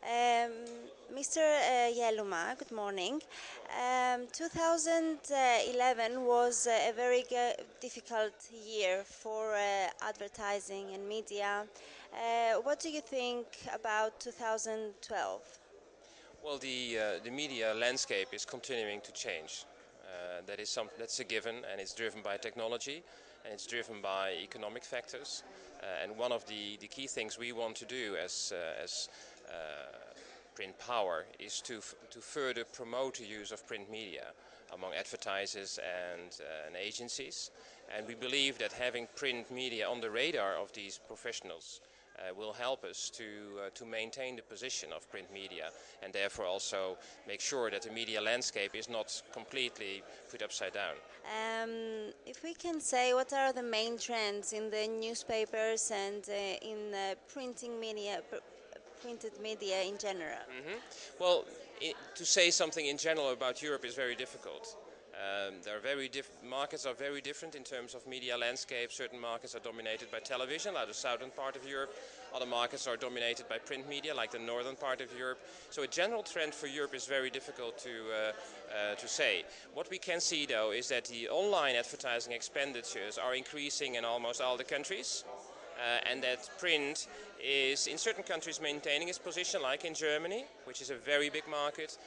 Um, Mr. Jelluma, good morning. 2011 was a very difficult year for advertising and media. What do you think about 2012? Well, the media landscape is continuing to change. That's a given, and it's driven by technology, and it's driven by economic factors. And one of the key things we want to do as print power is to further promote the use of print media among advertisers and agencies. And we believe that having print media on the radar of these professionals will help us to maintain the position of print media, and therefore also make sure that the media landscape is not completely put upside down. If we can say, what are the main trends in the newspapers and in printed media in general? Well, to say something in general about Europe is very difficult. Markets are very different in terms of media landscape. Certain markets are dominated by television, like the southern part of Europe. Other markets are dominated by print media, like the northern part of Europe. So a general trend for Europe is very difficult to say. What we can see, though, is that the online advertising expenditures are increasing in almost all the countries. And that print is in certain countries maintaining its position, like in Germany, which is a very big market,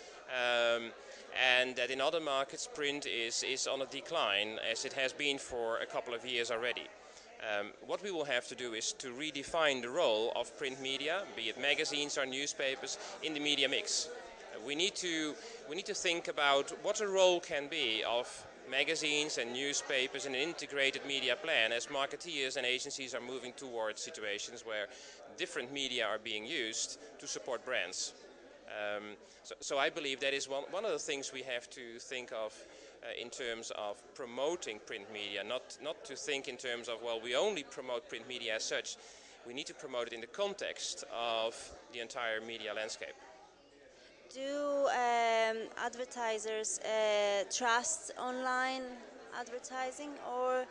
and that in other markets print is on a decline, as it has been for a couple of years already. What we will have to do is to redefine the role of print media, be it magazines or newspapers, in the media mix. We need to think about what the role can be of magazines and newspapers in an integrated media plan, as marketeers and agencies are moving towards situations where different media are being used to support brands. So I believe that is one of the things we have to think of in terms of promoting print media, not to think in terms of, well, we only promote print media as such. We need to promote it in the context of the entire media landscape. Do advertisers trust online advertising, or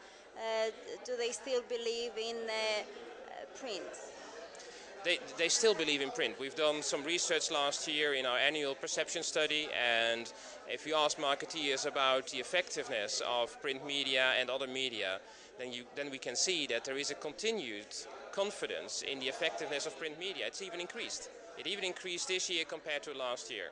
do they still believe in print? They still believe in print. We've done some research last year in our annual perception study, and if you ask marketeers about the effectiveness of print media and other media, then we can see that there is a continued confidence in the effectiveness of print media. It's even increased. It even increased this year compared to last year.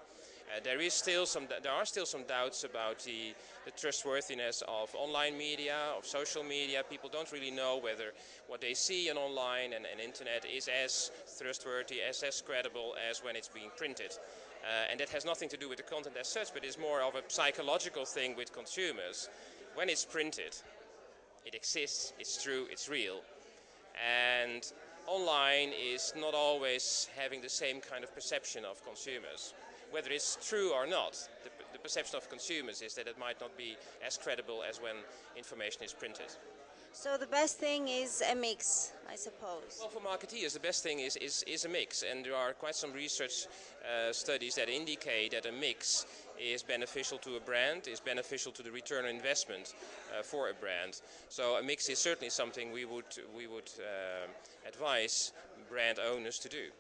There are still some doubts about the trustworthiness of online media, of social media. People don't really know whether what they see on online and internet is as trustworthy, as credible as when it's being printed. And that has nothing to do with the content as such, but is more of a psychological thing with consumers. When it's printed, it exists, it's true, it's real. And online is not always having the same kind of perception of consumers. Whether it's true or not, the perception of consumers is that it might not be as credible as when information is printed. So the best thing is a mix, I suppose. Well, for marketeers, the best thing is a mix, and there are quite some research studies that indicate that a mix is beneficial to a brand, is beneficial to the return on investment for a brand. So a mix is certainly something we would advise brand owners to do.